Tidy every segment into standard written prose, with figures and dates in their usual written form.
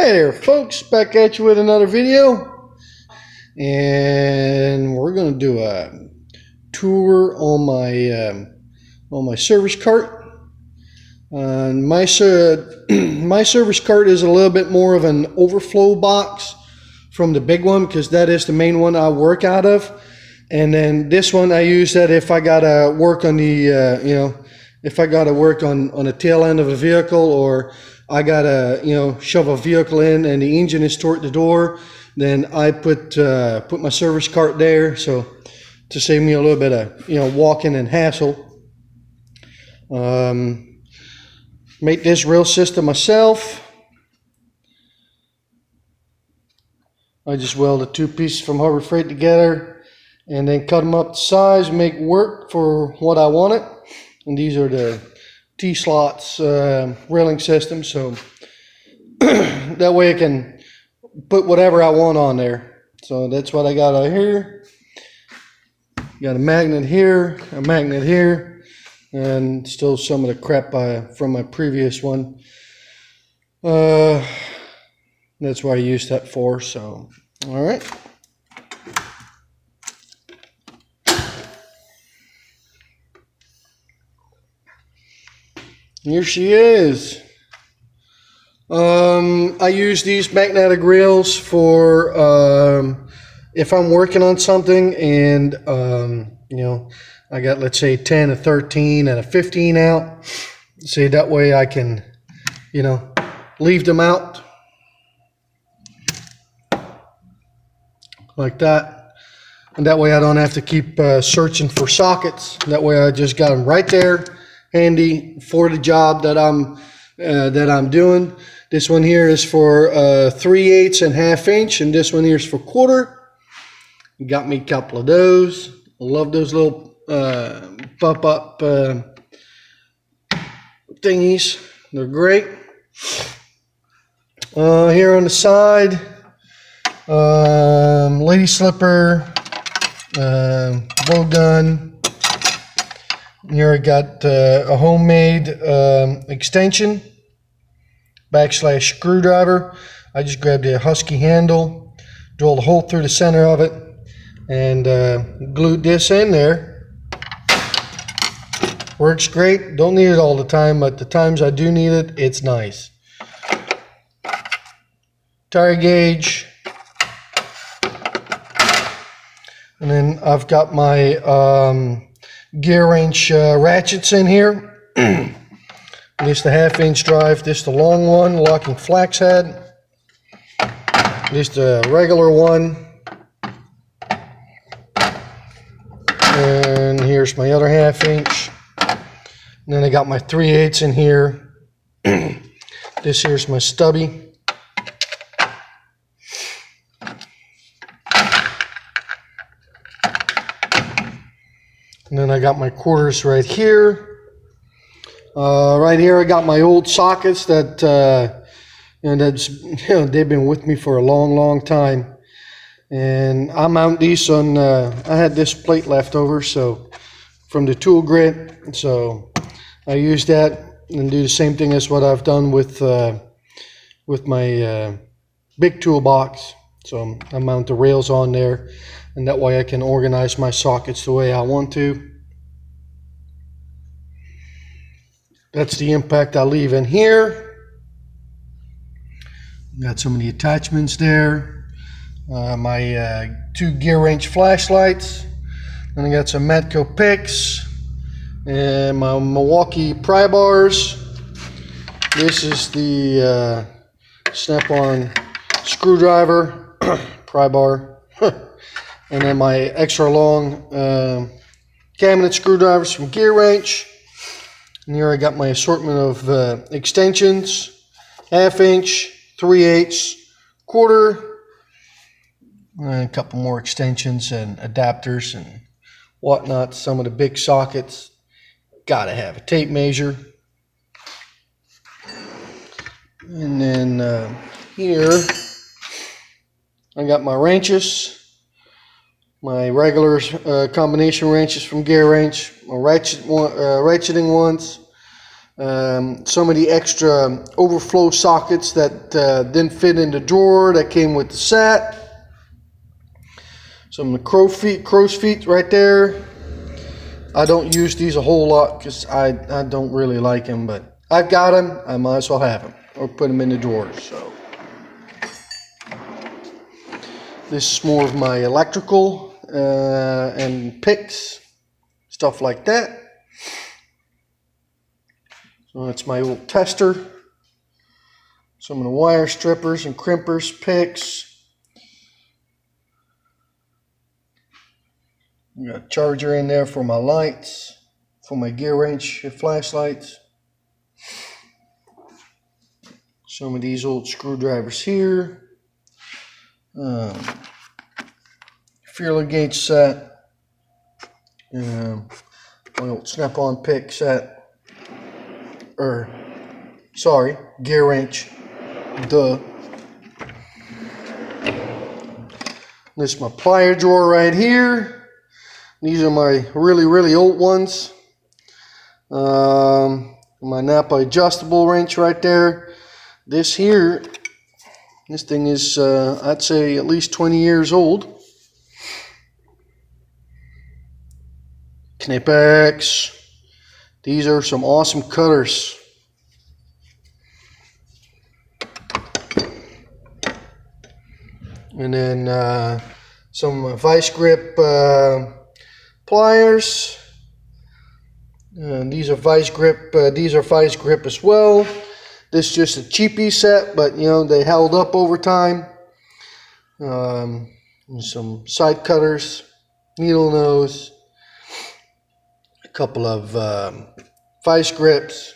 Hi there folks, back at you with another video, and we're going to do a tour on my service cart. My service cart is a little bit more of an overflow box from the big one, because that is the main one I work out of. And then this one I use that if I gotta work on the if I gotta work on the tail end of a vehicle, or I gotta shove a vehicle in and the engine is toward the door, then I put my service cart there, so to save me a little bit of walking and hassle. Make this rail system myself. I just welded two pieces from Harbor Freight together and then cut them up to size, make work for what I wanted. And these are the T-slots railing system, so that way I can put whatever I want on there. So that's what I got out here. Got a magnet here, and still some of the crap from my previous one. That's what I used that for. So all right. Here she is. I use these magnetic rails for if I'm working on something and I got, let's say, 10, a 13, and a 15 out. See, that way I can leave them out like that, and that way I don't have to keep searching for sockets. That way I just got them right there, handy for the job that I'm doing. This one here is for 3/8 and 1/2 inch, and this one here is for 1/4. Got me a couple of those. I love those little pop-up thingies. They're great. Here on the side, lady slipper, blow gun. Here I got a homemade extension / screwdriver. I just grabbed a Husky handle, drilled a hole through the center of it, and glued this in there. Works great. Don't need it all the time, but the times I do need it, it's nice. Tire gauge. And then I've got my gear wrench ratchets in here. This the 1/2 inch drive, this the long one, locking flax head. This the regular one. And here's my other 1/2 inch. And then I got my 3/8 in here. This here's my stubby. And then I got my quarters right here. Right here I got my old sockets that they've been with me for a long time. And I mount these on, I had this plate left over from the tool grid, so I use that and do the same thing as what I've done with my big toolbox. So I mount the rails on there, and that way I can organize my sockets the way I want to. That's the impact I leave in here. Got some of the attachments there. My 2 gear wrench flashlights. Then I got some Matco picks and my Milwaukee pry bars. This is the snap-on screwdriver pry bar. And then my extra long cabinet screwdrivers from Gear Wrench. And here I got my assortment of extensions, 1/2 inch, 3/8, 1/4, and a couple more extensions and adapters and whatnot. Some of the big sockets. Gotta have a tape measure. And then here I got my wrenches. My regular combination wrenches from Gear Wrench, my ratcheting ones, Some of the extra overflow sockets that didn't fit in the drawer that came with the set. Some of the crow's feet right there. I don't use these a whole lot because I don't really like them, but I've got them. I might as well have them or put them in the drawers. So this is more of my electrical and picks, stuff like that. So that's my old tester. Some of the wire strippers and crimpers, picks. Got a charger in there for my lights, for my gear wrench flashlights. Some of these old screwdrivers here. Feeler gauge set. My old snap-on pick set. Gear wrench. Duh. This is my plier drawer right here. These are my really old ones. My Napa adjustable wrench right there. This thing is I'd say at least 20 years old. Knipex. These are some awesome cutters. And then some vice grip pliers. These are vice grip. These are vice grip as well. This is just a cheapie set, but you know they held up over time. Some side cutters, needle nose, a couple of vice grips.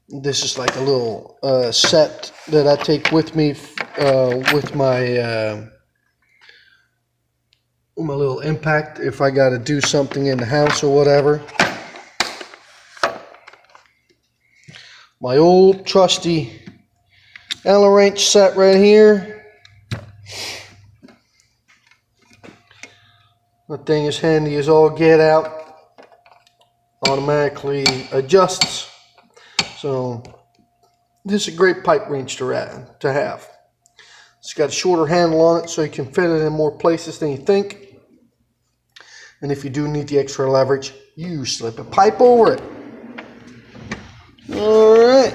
This is like a little set that I take with me with my little impact if I got to do something in the house or whatever. My old trusty Allen wrench set right here. That thing is handy as all get out. Automatically adjusts. So this is a great pipe wrench to have. It's got a shorter handle on it so you can fit it in more places than you think. And if you do need the extra leverage, you slip a pipe over it. Alright.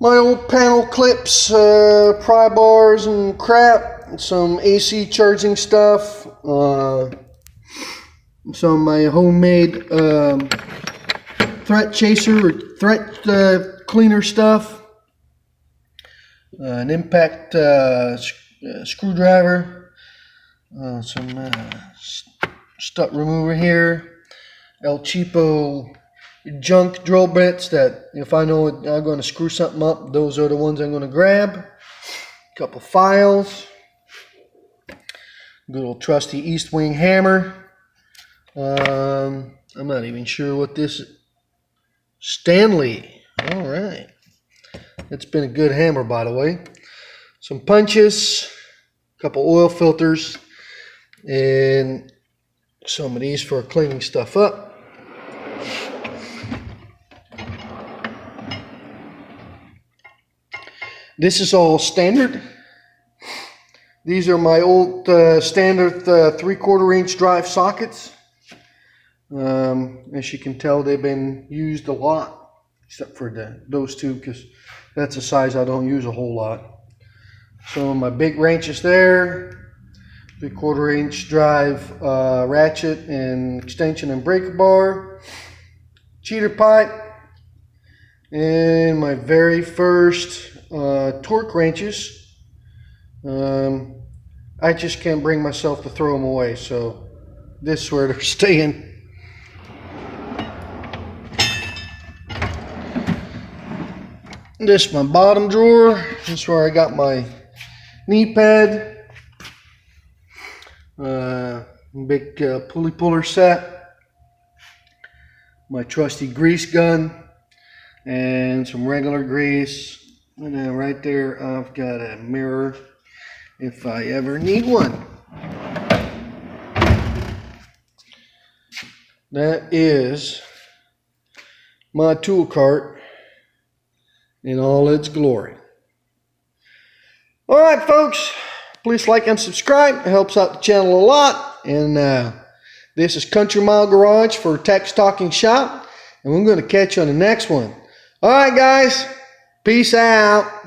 My old panel clips, pry bars and crap. Some AC charging stuff. Some of my homemade thread chaser or thread cleaner stuff. An impact screwdriver. Some strut remover here. El Cheapo junk drill bits that if I know I'm going to screw something up, those are the ones I'm going to grab. A couple files. Good old trusty East Wing hammer. I'm not even sure what this is. Stanley. Alright. It's been a good hammer, by the way. Some punches. A couple oil filters. And some of these for cleaning stuff up. This is all standard. These are my old standard 3/4 inch drive sockets. As you can tell, they've been used a lot, except for those two, because that's a size I don't use a whole lot. Some of my big wrenches there. 3/4 inch drive ratchet and extension and breaker bar, cheater pipe, and my very first torque wrenches. I just can't bring myself to throw them away, so this is where they're staying. This is my bottom drawer. This is where I got my knee pad. Big pulley puller set, my trusty grease gun, and some regular grease. And then right there I've got a mirror if I ever need one. that is my tool cart in all its glory. All right, folks, please like and subscribe. It helps out the channel a lot. And this is Country Mile Garage for Tech Talking Shop, and we're going to catch you on the next one. All right, guys, peace out.